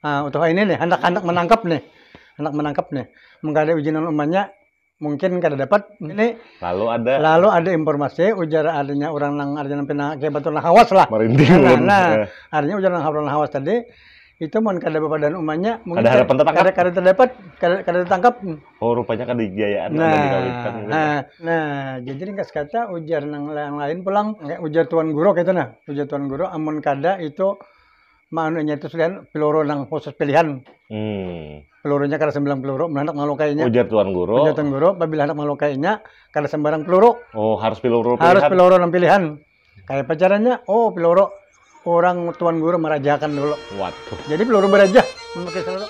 Untuk ini nih, anak-anak menangkap nih, menggada ujian umumnya mungkin kada dapat ini. Lalu ada informasi ujar adanya orang nang artinya pina kayak betul hawas lah. Merinding. Artinya ujar nang hawas tadi itu mun kada bapak dan umumnya mungkin kada harapan tertangkap. Kada terdapat, kada ditangkap. Oh, rupanya kada dijayaan dikawinkan. Jadi ringkas kata ujar nang lain pulang kayak ujar tuan guru gitu nah. Ujar tuan guru amun kada itu manunya itu sudah peluru nang khusus pilihan. Pelurunya kada sembarang peluru, hendak melukainya. Ujar tuan guru. Apabila hendak melukainya kada sembarang peluru. Oh, harus peluru pilihan. Harus peluru nang pilihan. Kayak pacarannya, peluru orang tuan guru merajakan dulu. Waduh. Jadi peluru beraja memakai peluru.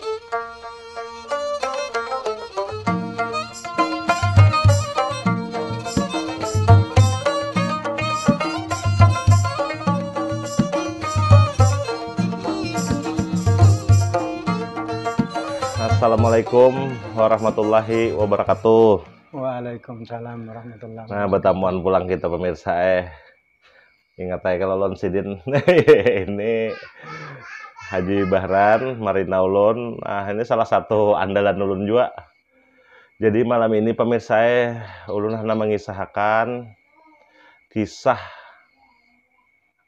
Assalamualaikum warahmatullahi wabarakatuh. Waalaikumsalam warahmatullahi wabarakatuh. Nah, bertamuan pulang kita pemirsa. Ingat aja kalau lon sidin. Ini Haji Bahran, Marina Ulun. Nah, ini salah satu andalan ulun juga. Jadi malam ini pemirsa, ulun hendak mengisahkan kisah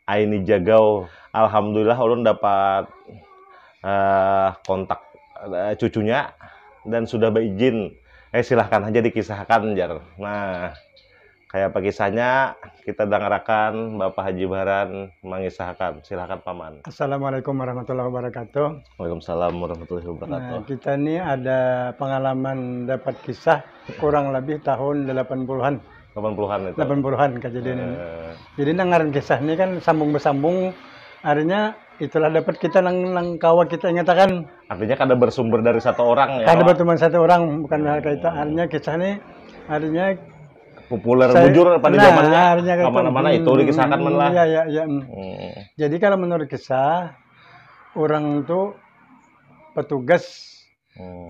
Aini Jagau. Alhamdulillah ulun dapat kontak cucunya dan sudah berizin. Silahkan aja dikisahkan jar. Nah, kayak apa kisahnya kita dengarkan Bapak Haji Bahran mengisahkan. Silahkan Paman. Assalamualaikum warahmatullahi wabarakatuh. Waalaikumsalam warahmatullahi wabarakatuh. Nah, kita ini ada pengalaman dapat kisah kurang lebih tahun 80-an. 80-an itu. 80-an kejadian ini. Jadi dengaran kisah ini kan sambung-bersambung. Artinya itulah dapat kita nang kawa kita ingatakan. Artinya kada bersumber dari satu orang ya. Kada cuma satu orang, bukan hal kita. Artinya kisah ini artinya populer bujur pada zamannya. Kemana-mana itu dikisahkan lah. Iya. Jadi kalau menurut kisah orang itu petugas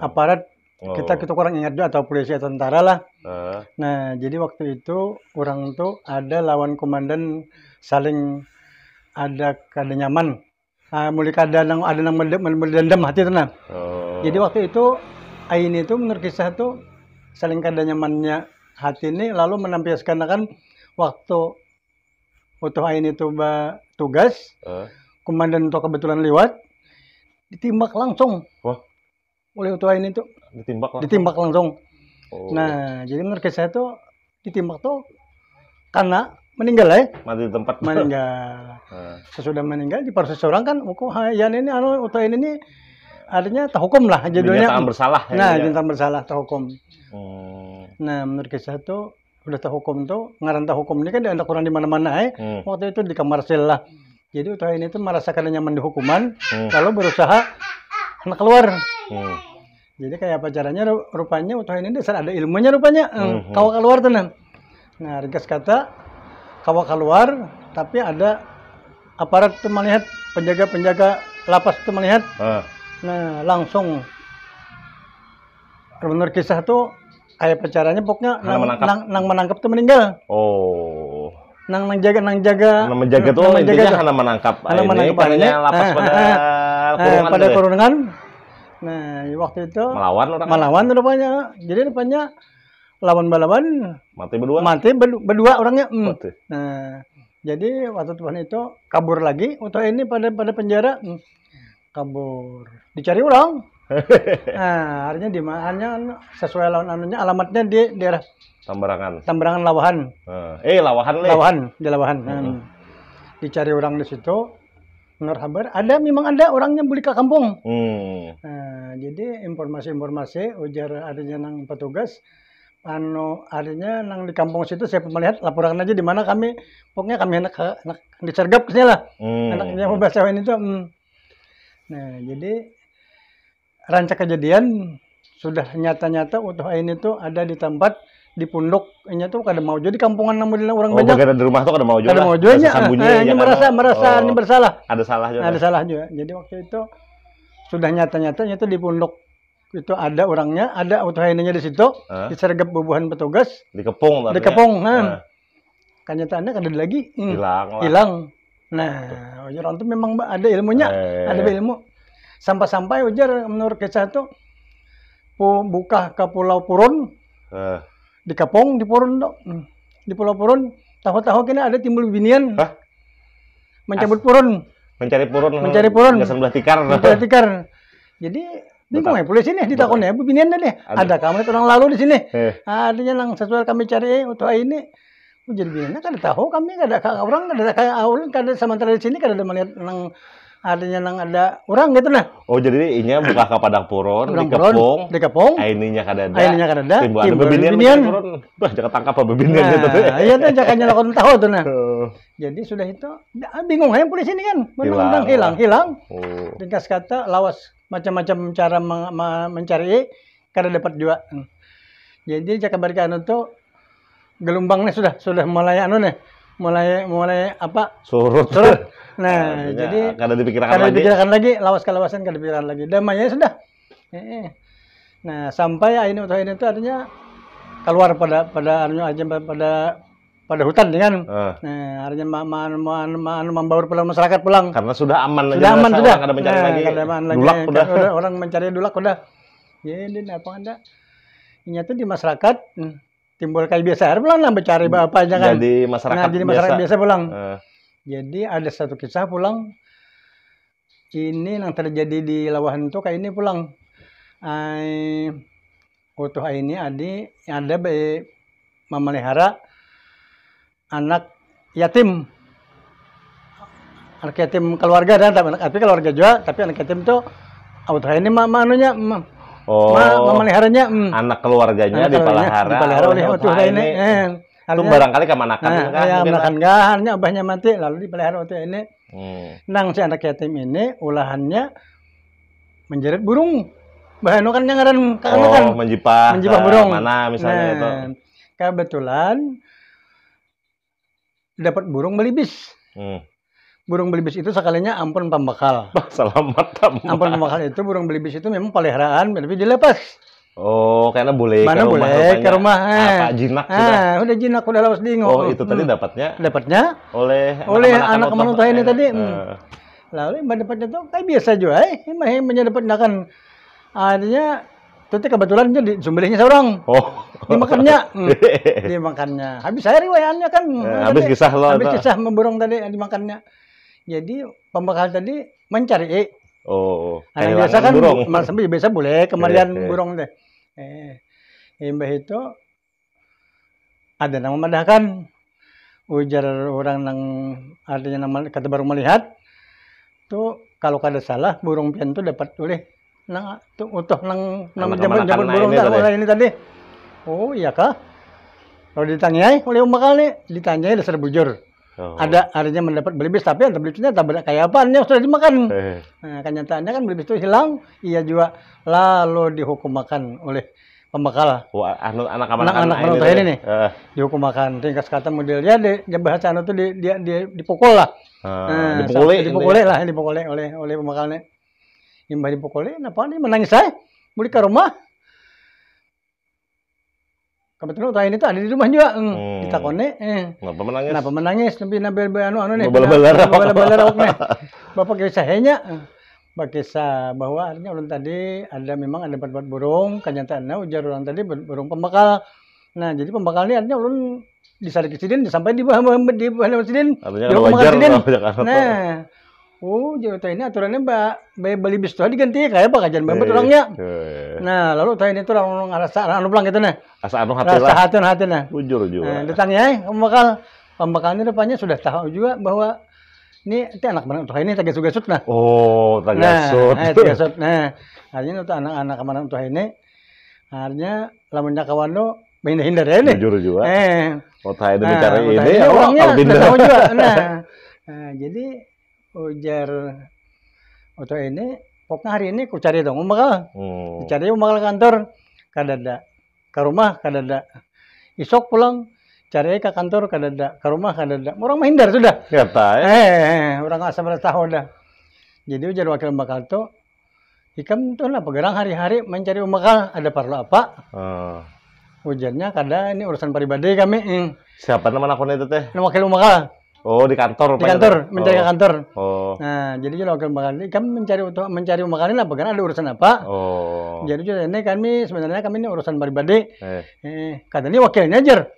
aparat kita kurang ingat juga atau polisi atau tentara lah. Nah, jadi waktu itu orang itu ada lawan komandan saling ada kada nyaman. Mulai ada nang mendendam hati itu nah. Jadi waktu itu Aini itu menurut kisah itu saling kada nyamannya hati ini lalu menampiaskan kan waktu Aini itu tugas komandan itu kebetulan lewat ditimbak langsung. Wah. Oleh Aini itu ditimbak langsung. Nah, jadi menurut kisah itu ditimbak tuh karena meninggal mati di tempat. Meninggal. Sesudah meninggal di proses orang kan yan ini ini artinya terhukum lah judulnya. Dinyatakan bersalah. Dinyatakan bersalah terhukum. Nah, menurut kisah itu udah terhukum tuh ngaran terhukum ini kan ada kurang di mana-mana waktu itu di kamar sel lah. Jadi ini tuh merasakan nyaman di hukuman lalu berusaha keluar. Jadi kayak apa caranya rupanya ini dasar ada ilmunya rupanya. Kawa keluar tuh nah. Nah, ringkas kata kawa keluar, tapi ada aparat itu melihat, penjaga lapas itu melihat. Nah, langsung menurut kisah tuh kayak pacarannya pokoknya nang menangkap tuh meninggal. Oh. Nang menjaga tuh intinya karena menangkap. Ini karena lapas pada kurungan. Nah, waktu itu melawan rupanya. Jadi rupanya lawan mati berdua orangnya. Nah, jadi waktu Tuhan itu kabur lagi ini pada penjara kabur dicari orang. Nah, artinya di mana sesuai lawan alamatnya di daerah Tambarangan Lawahan. Lawahan. Dicari orang di situ. Menurut kabar memang ada orangnya balik ke kampung. Nah, jadi informasi ujar adanya nang petugas artinya nang di kampung situ saya melihat laporan aja di mana kami anak disergap kesini lah. Anaknya mau bahasa ini tuh. Nah, jadi rancak kejadian sudah nyata-nyata ini tuh ada di tempat di punduk ini tuh kada mau jadi kampungan namun orang banyak. Bagian di rumah tuh kada mau juga. Kada mau juga merasa ini bersalah. Ada salah juga. Jadi waktu itu sudah nyata-nyata itu di punduk itu ada orangnya, ada Aininya di situ, disergap bubuhan petugas, dikepung. Kenyataannya kada lagi hilang. Nah, orang itu memang ada ilmunya, ada ilmu. Sampai-sampai ujar menurut kisah itu buka ke Pulau Purun. Di Kapong, di Purun tuh. Di Pulau Purun, tahu-tahu kena ada timbul binian. Mencabut purun. Mencari purun. Nggak sebelah tikar. Sebelah tikar. Jadi bingung ya polisi nih ditakonnya, bu binian deh. Ada kamu orang lalu di sini. Adanya nang sesuai kami cari untuk ini. Jadi biniannya kada tahu kami kada orang kada sementara di sini kada ada melihat nang adanya nang ada orang gitu nah. Oh jadi inya buka ke padang purun di Kepong. Aininya kada ada. Timbul bebinian. Bah jangan tangkap apa bebinian gitu tuh. Iya tuh jangan lakon tahu tuh nah. Jadi sudah itu bingung ya polisi ini kan. Hilang. Ringkas kata lawas macam-macam cara mencari kada dapat juga. Jadi cakabarkan itu gelombangnya sudah mulai mulai apa? Surut. Nah, jadi kada dipikirkan lagi, lawas-kalawasan kada dipikirkan lagi. Damainya sudah. Nah, sampai ini itu artinya keluar pada hutan dengan artinya membaur pulang masyarakat pulang. Karena sudah aman sudah. Kada mencari lagi. Dulak udah. Orang mencari dulak udah. Jadi apa ada? Ini tuh di masyarakat timbul kayak biasa pulang lah mencari apa aja kan. Jadi masyarakat biasa pulang. Jadi ada satu kisah pulang. Ini yang terjadi di Lawahan tuh kayak ini pulang. Utuh ini ada memelihara anak yatim. Anak yatim keluarga dan tapi keluarga juga, tapi anak yatim tuh utuh ini memeliharanya anak keluarganya dipelihara oleh utuh ini. Itu barangkali kemanakan hanya abahnya mati lalu dipelihara utuh ini. Nang si anak yatim ini ulahannya menjerit burung. Bahano kan yang ngaran menjipah burung. Mana misalnya itu. Kebetulan dapat burung belibis. Burung belibis itu sekalinya ampun pembakal. Selamat. Ampun pembakal itu burung belibis itu memang peliharaan tapi dilepas. Oh, karena boleh ke rumah. Apa jinak sudah. Udah jinak udah lawas dingo. Oh, itu tadi dapatnya oleh anak kemanusia ini tadi. Lalu dapatnya tuh kayak biasa juga menyedapatkan artinya itu kebetulan jadi sumbernya seorang. Dimakannya. Habis saya riwayatnya kan. Habis kisah lo. Habis kisah memburung tadi dimakannya. Jadi pembakal tadi mencari. Biasa kan biasa boleh kemarian burung deh. Mbah itu ada nama madahkan. Ujar orang nang artinya nama kata baru melihat. Tuh kalau kada salah burung pian tuh dapat oleh nang utuh nang jambut burung ini tadi. Oh iya kah? Kalau ditanyai oleh pembakal nih, ditanyai dasar bujur. Ada artinya mendapat belibis tapi yang belibisnya tak berat kayak apanya sudah dimakan. Nah, kenyataannya kan belibis itu hilang, ia juga lalu dihukum makan oleh pembakal. Anak ini nih. Dihukum makan. Ringkas kata modelnya dia bahasa itu dia dipukul lah. Dipukul oleh pembakalnya. Imbah dipukulin apa nih menangis saya. Balik ke rumah. Kebetulan utah ini tuh ada di rumah juga. Ditakone. Kenapa menangis? Nabi nih. Bala-bala Bapak kisahnya. Kisah bahwa artinya ulun tadi memang ada dapat burung. Kenyataannya ujar orang tadi burung pembakal. Nah jadi pembakal ini artinya ulun disarik sidin sampai di bawah sidin. Artinya wajar. Nah. Jadi ini aturannya belibis tuh diganti kayak apa kajian babet orangnya. Nah, lalu ini tuh orang ngerasa pulang gitu nah. Rasa hati nah. Bujur juga. Ditanya pembakalnya rupanya sudah tahu juga bahwa ini anak mana tuh ini tagasut nah. Tagasut. Nah, artinya untuk anak-anak mana tuh ini artinya lamunnya kawan lo hindar ya nih. Bujur juga. Ini bicara ini orangnya sudah tahu juga. Nah, jadi ujar atau ini pokoknya hari ini ku cari dong pembakal. Dicari pembakal kantor kadada ke rumah kadada. Isok pulang cari ke kantor kadada ke rumah kadada. Orang menghindar sudah. Orang asal tahu dah. Jadi ujar wakil pembakal tuh ikam tuh lah pegerang hari-hari mencari pembakal ada perlu apa? Ujarnya kada ini urusan pribadi kami. Siapa nama akunnya itu teh? Wakil pembakal. Di kantor. Di kantor, mencari ke kantor. Nah, jadi kalau kembali kami mencari makanan apa kan ada urusan apa. Jadi ini sebenarnya kami ini urusan pribadi. Katanya wakilnya aja.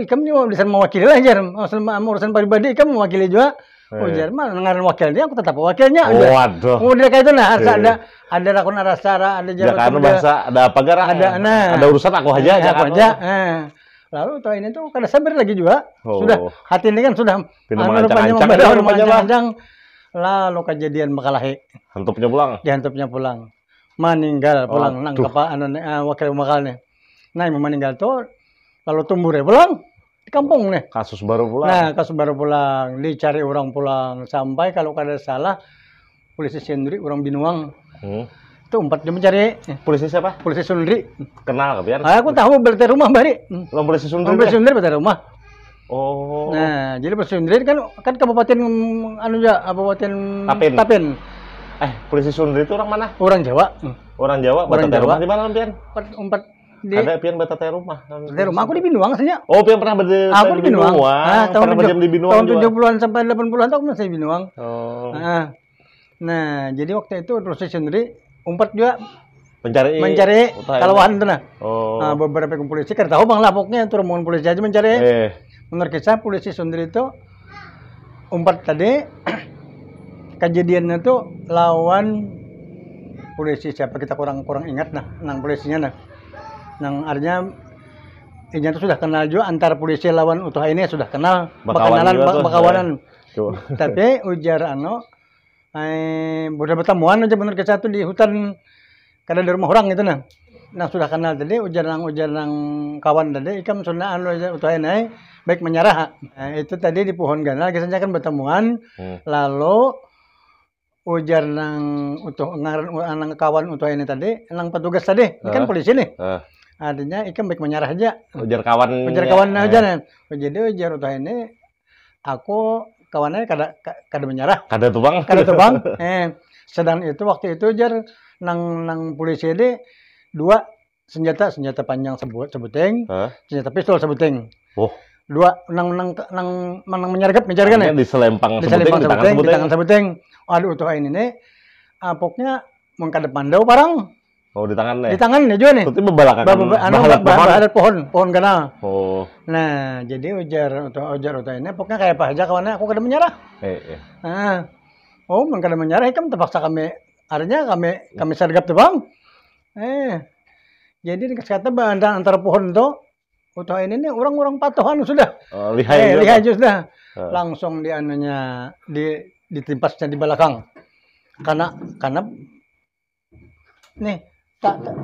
Ikam ini bisa mewakili aja. Urusan pribadi ikam mewakili juga. Jar mah ngaran wakilnya aku tetap wakilnya. Waduh. Udah kayak itu nah ada lakon arasara, ada jalan bahasa ada apa garang. Ada urusan aku aja. Aku aja. Lalu toh ini tuh kada sabar lagi juga. Sudah hati ini kan sudah ancang-ancang. Lalu kejadian makalahi. Hantupnya pulang. Dihantupnya pulang. Meninggal pulang nang wakil makalnya. Nah, yang meninggal tuh lalu tumbuh pulang di kampung nih. Kasus baru pulang. Nah, kasus baru pulang, dicari orang pulang sampai kalau kada salah polisi sendiri orang Binuang. Itu 4 jam mencari. Polisi siapa? Polisi Sundri. Kenal kepian? Aku tahu berarti rumah bari. Polisi Sundri. Polisi Sundri berarti rumah. Nah, jadi Polisi Sundri kan kabupaten kabupaten Tapin. Polisi Sundri itu orang mana? Orang Jawa. Orang Jawa. Orang Jawa. Di mana pian? 4 ada pian bertata rumah. Di rumah aku di Binuang saja. Pian pernah berdiri di Binuang. Pernah berdiam di Binuang. Tahun 70-an sampai 80-an aku masih di Binuang. Nah, jadi waktu itu Polisi Sundri umpat juga mencari kalawahan itu nah. Beberapa polisi kan tahu bang lapoknya itu rombongan polisi aja mencari. Menurut kisah polisi Sundri itu umpat tadi kejadiannya tuh lawan polisi siapa kita kurang ingat nang polisinya nang artinya ini tuh sudah kenal juga antara polisi lawan utuh ini sudah kenal bakawanan. Tapi ujar udah bertemuan aja bener ke satu di hutan kada di rumah orang gitu nah sudah kenal tadi ujar nang kawan tadi ikam sunnah aja utuh ini baik menyerah. Itu tadi di pohon ganal kisahnya kan bertemuan lalu ujar nang kawan utuh ini tadi nang petugas tadi kan polisi nih artinya ikam baik menyerah aja ujar kawan aja nih. Jadi ujar utuh ini aku kawannya kada menyerah. Kada tubang. Sedang itu waktu itu jar nang polisi ini 2 senjata panjang sebuteng, senjata pistol sebuteng. 2 nang menyergap kan ya. Di selempang sebuteng, di tangan sebuteng. Aduh utuh ini nih apoknya mengkadep mandau parang. Di tangannya. Di tangannya juga nih. Itu bahalat pohon ganal. Nah, jadi ujar utuh ini pokoknya kayak apa aja kawannya aku kada menyerah. Kada menyerah kan terpaksa kami artinya kami sergap tuh bang. Jadi kata antara pohon tuh utuh ini nih orang-orang patuhan sudah. Lihai sudah. Langsung di anunya ditimpasnya di belakang. Karena nih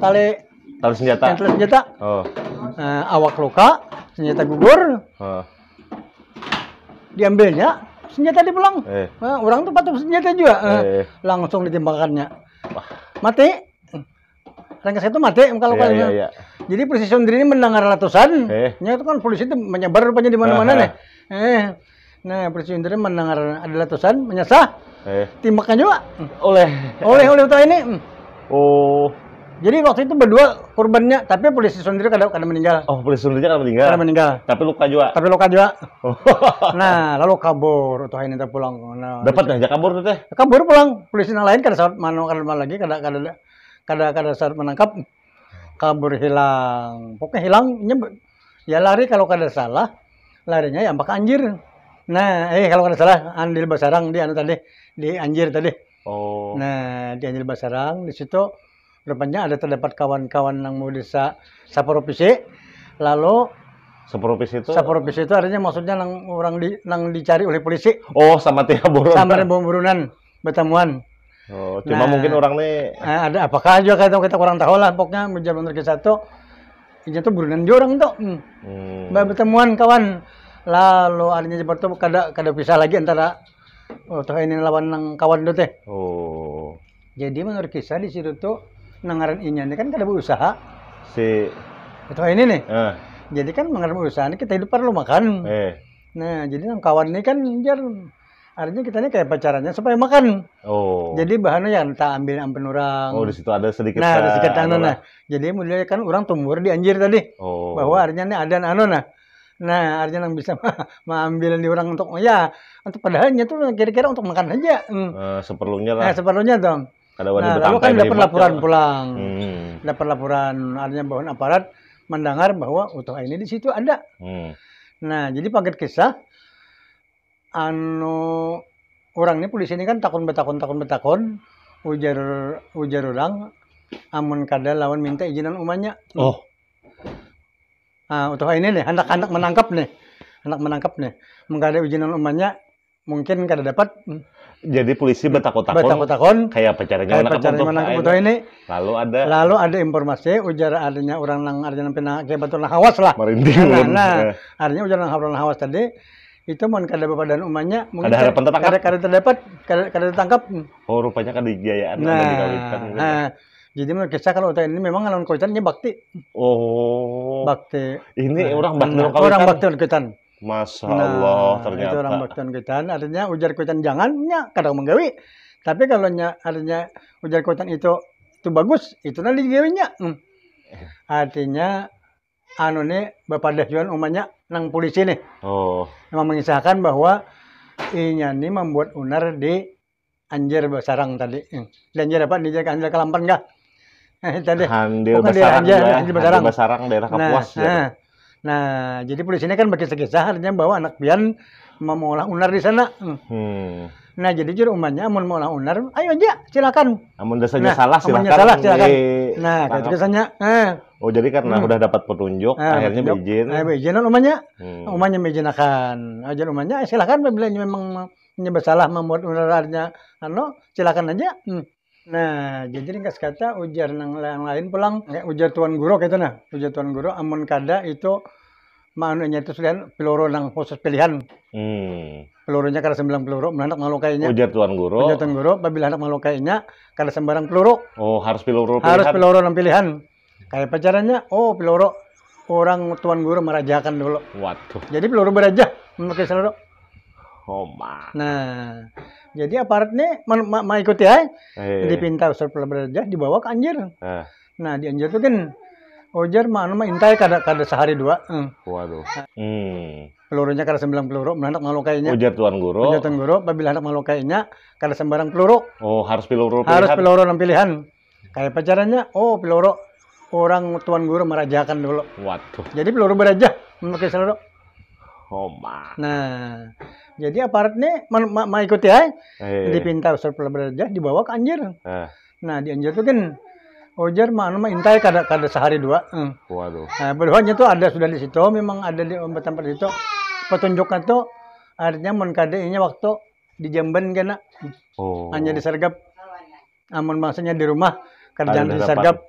tali senjata. Awak luka, senjata gugur. Diambilnya, senjata dipulang. Orang tuh patuh senjata juga. Langsung ditimbangkannya. Mati. Rangkas itu mati kalau Jadi polisi Sundri ini mendengar letusan. Itu kan polisi itu menyebar rupanya di mana-mana nih. Nah, polisi Sundri mendengar ada letusan, menyesah. Timbakan juga. Oleh utuh ini. Jadi waktu itu berdua korbannya, tapi polisi Sundri kada meninggal. Polisi Sundri kada meninggal. Tapi luka juga. Nah, lalu kabur utuh ini pulang. Dapat aja kabur tuh teh. Kabur pulang. Polisi yang lain kada saat lagi kada saat menangkap. Kabur hilang. Pokoknya hilang ya lari kalau kada salah. Larinya ya ambak anjir. Nah, kalau kada salah Andil Basarang di Anjir tadi. Nah, di Anjir Basarang di situ rupanya terdapat kawan-kawan yang mau desa Saporopisi. Lalu Saporopisi itu artinya maksudnya nang dicari oleh polisi. Sama tiap burunan. Sama burunan bertemuan. Cuma mungkin orang nih ada apakah juga kita kurang tahu lah pokoknya bener ke satu. Ini tuh burunan juga orang tuh. Bertemuan kawan. Lalu artinya seperti kada pisah lagi antara ini lawan nang kawan itu teh. Jadi menurut kisah di situ tuh nangaran inya ini kan kada berusaha. Itu ini nih. Jadi kan mengaran berusaha ini kita hidup perlu makan. Nah, jadi nang kawan ini kan artinya kita ini kayak pacarannya supaya makan. Jadi bahannya yang kita ambil ampen orang. Di situ ada sedikit. Nah, ada sedikit Jadi mulai kan orang tumbuh di Anjir tadi. Bahwa artinya ini ada Nah, artinya yang bisa mengambil di orang untuk ya untuk padahalnya tuh kira-kira untuk makan aja. Seperlunya Nah, lah. seperlunya dong. Ada Nah, lalu kan dapat laporan pulang. Dapat laporan artinya bahwa aparat mendengar bahwa utuh ini di situ ada. Nah, jadi paket kisah orang ini polisi ini kan takon betakon ujar orang amun kada lawan minta izinan umanya. Utuh ini nih anak menangkap nih. Mengada izinan umanya mungkin kada dapat. Jadi polisi betakon kayak pacarnya menangkap utuh ini. Lalu ada informasi ujar adanya orang nang artinya kayak betul hawas lah. Merinding. Nah, artinya ujar nang hawas tadi itu mon kada bapak dan umanya mungkin kada tertangkap. Oh, rupanya kada dijayaan Nah, jadi menurut kisah kalau utuh ini memang lawan Kuitannya bakti. Oh. Bakti. Ini orang bakti Kuitan. Masya Allah, ternyata. Itu orang bakti Kuitan. Artinya ujar Kuitan jangannya kadang menggawi. Tapi kalau artinya ujar Kuitan itu bagus, itu nanti digawinya. Artinya nih Bapak Dasyuan umanya nang polisi nih. Memang mengisahkan bahwa ini membuat unar di Anjir Basarang tadi. Di Anjir apa? Di Anjir Kelampan kah? Tadi. Anjir Basarang daerah Kapuas. Nah, jadi polisi ini kan berkisah-kisah artinya bahwa anak pian mau olah unar di sana. Nah, jadi juru umumnya mau olah unar, ayo aja silakan. Amun dasarnya salah silakan. Nah, kayak kisahnya. Oh, jadi karena udah dapat petunjuk, akhirnya beizin. Beizinan umumnya. Umumnya meizinakan. Ajar umumnya silakan bila memang bersalah membuat unar artinya silakan aja. Nah, jadi ringkas kata ujar yang lain pulang ujar tuan guru gitu nah. Ujar tuan guru amun kada itu manunya itu sudah peluru nang khusus pilihan. Pelurunya kada sembarang peluru, hendak melukainya. Ujar tuan guru, apabila hendak melukainya kada sembarang peluru. Oh, harus peluru pilihan. Harus peluru nang pilihan. Kayak pacarannya, peluru orang tuan guru merajakan dulu. Waduh. Jadi peluru berajah memakai seluruh. Nah, jadi aparat nih mengikuti dipinta usul berajah dibawa ke Anjir. Nah, di Anjir itu kan ujar intai kada sehari dua. Waduh. Pelurunya kada sembarang peluru, hendak melukainya. Ujar tuan guru, apabila hendak melukainya kada sembarang peluru. Oh, harus peluru pilihan. Harus peluru nang pilihan. Kayak pacarannya, peluru orang tuan guru merajakan dulu. Waduh. Jadi peluru berajah memakai seluruh. Nah, jadi aparat nih mengikuti dipinta usul berajah dibawa ke Anjir. Nah, di Anjir itu kan ujar intai kada sehari dua. Waduh. Nah, berdoanya tuh ada sudah di situ, memang ada di tempat itu. Petunjuknya tuh artinya mon kada ini waktu di Jamban kena. Hanya disergap. Amun maksudnya di rumah kerjaan disergap.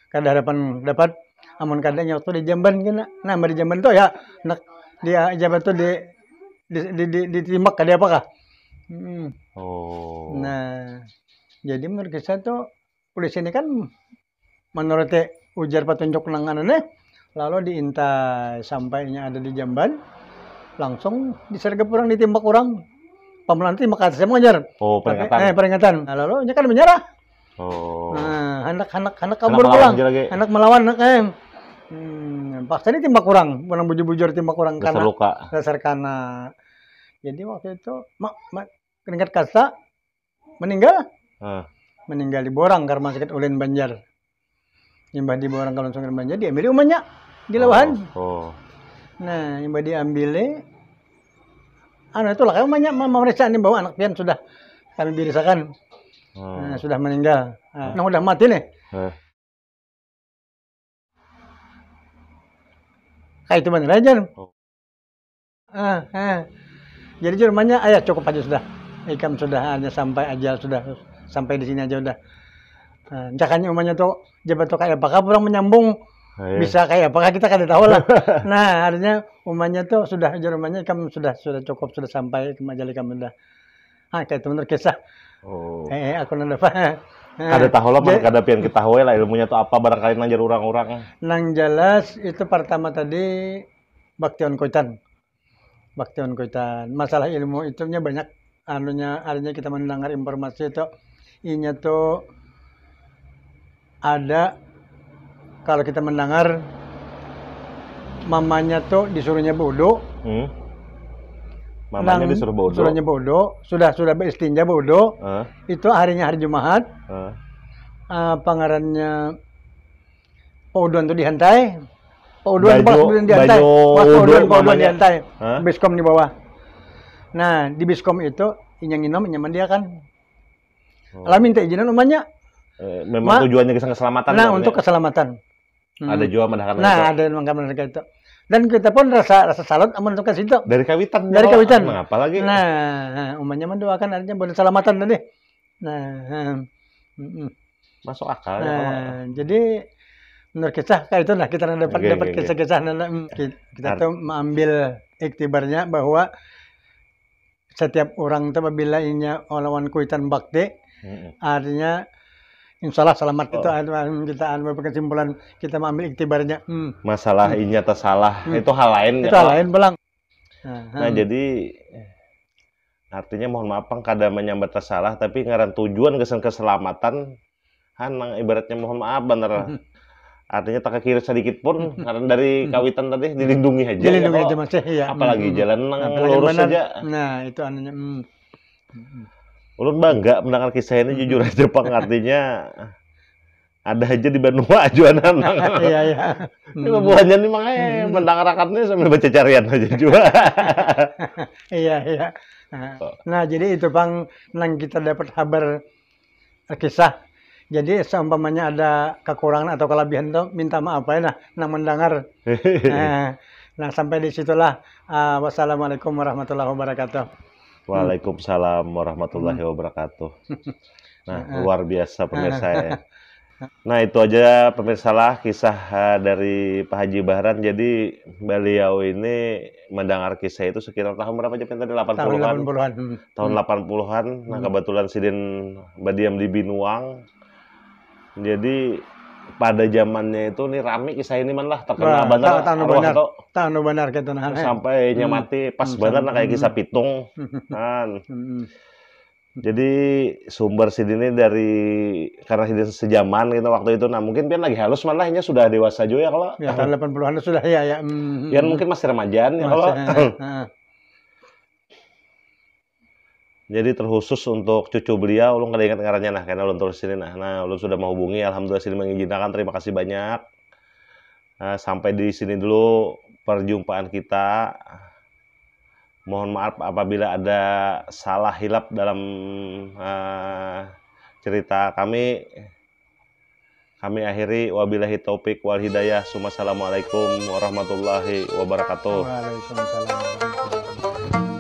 Kada harapan dapat. Amun kadanya waktu di Jamban kena. Nah, di Jamban tuh ya dia Jamban tuh ditimbak kada apakah? Nah, jadi menurut kisah tuh polisi ini kan menurut ujar petunjuk nang lalu diintai sampainya ada di Jamban, langsung disergap orang, ditimbak orang. Pemelan timbak atas saya mengajar. Peringatan. Nah, lalu kan menyerah. Nah, anak kabur pulang. Anak melawan paksa ditimbak orang, menang bujur-bujur timbak orang karena dasar karena. Jadi waktu itu keringat kasta meninggal. Meninggal di Borang karena sakit ulin Banjar. Imbah di Borang kalau sakit Banjar diambil umumnya di lawahan. Nah, imbah diambil itulah kayak banyak memeriksa nih bahwa anak pian sudah kami birisakan. Sudah meninggal. Nah, udah mati nih. Kayak itu bener aja. Jadi rumahnya cukup aja sudah. Ikam sudah hanya sampai ajal sudah sampai di sini aja udah. Cakannya umumnya tuh jabat tuh kayak apakah orang menyambung bisa kayak apakah kita kada tahu lah. Nah, artinya umumnya tuh sudah aja rumahnya ikam sudah cukup sudah sampai ke majal ikam udah. Kayak itu bener kisah. Aku nanda kada tahu lah, kada pian kita tahu lah ilmunya tuh apa barangkali nanjar orang-orang. Nang jelas itu pertama tadi Baktion Kuitan. Masalah ilmu itunya banyak artinya kita mendengar informasi itu inya tuh ada kalau kita mendengar mamanya tuh disuruhnya bodoh. Mamanya disuruh bodoh. Disuruhnya bodoh, sudah beristinja bodoh. Itu harinya hari Jumat. Pangarannya Pauduan tuh dihantai. Pauduan dihantai. Pauduan dihantai. Biskom di bawah. Nah, di Biskom itu inyang-inom nyaman dia kan. Lah minta izinan umanya. Memang tujuannya keselamatan. Nah, untuk keselamatan. Ada juga mendengarkan itu. Nah, ada mendengarkan itu. Dan kita pun rasa salut amun untuk ke situ. Dari kawitan. Dari kawitan. Nah, apalagi. Nah, umumnya mendoakan artinya buat keselamatan tadi. Nah, masuk akal. Nah, jadi menurut kisah kayak itu lah kita dapat kisah-kisah. Kita tuh mengambil iktibarnya bahwa setiap orang tuh apabila inya olawan kuitan bakti, artinya insya Allah selamat. Itu kita ambil kesimpulan, kita mengambil iktibarnya. Masalah inya atau salah itu hal lain. Itu hal lain belang. Nah, jadi artinya mohon maaf kada menyambat salah, tapi ngaran tujuan keselamatan, ibaratnya mohon maaf bener. Artinya tak kiri sedikit pun karena dari kawitan tadi dilindungi aja. Dilindungi aja masih ya. Apalagi jalan lurus saja. Nah, itu anunya. Ulun bangga mendengar kisah ini, jujur aja Pak, artinya ada aja di Banua ajuanan. Iya, iya. Ini buahnya nih makanya mendengar akadnya sambil baca carian aja juga. Iya, iya. Nah, jadi itu Bang, nang kita dapat kabar kisah. Jadi seumpamanya ada kekurangan atau kelebihan tuh minta maaf ya nang mendengar. Nah, sampai disitulah. Wassalamualaikum warahmatullahi wabarakatuh. Waalaikumsalam warahmatullahi wabarakatuh. Nah, luar biasa pemirsa ya. Nah, itu aja pemirsa lah kisah dari Pak Haji Bahran. Jadi beliau ini mendengar kisah itu sekitar tahun berapa aja tadi? 80-an. Tahun 80-an. Nah, kebetulan Sidin badiam di Binuang. Jadi pada zamannya itu nih rame kisah ini man lah terkenal benar. Tahu benar gitu nah. Sampai nyamati pas benar kayak kisah pitung kan. Jadi sumber Sidin ini dari karena Sidin sejaman gitu waktu itu. Nah, mungkin pian lagi halus man lah, sudah dewasa juga ya kalau. Ya tahun 80-an sudah ya. Pian mungkin masih remajaan ya kalau. Jadi terkhusus untuk cucu beliau, ulun kada ingat ngarannya nah, karena ulun terus sini nah, ulun sudah menghubungi, alhamdulillah sini mengizinkan, terima kasih banyak. Sampai di sini dulu perjumpaan kita. Mohon maaf apabila ada salah hilap dalam cerita kami. Kami akhiri, wabillahi taufik wal hidayah. Assalamualaikum warahmatullahi wabarakatuh. Waalaikumsalam warahmatullahi wabarakatuh.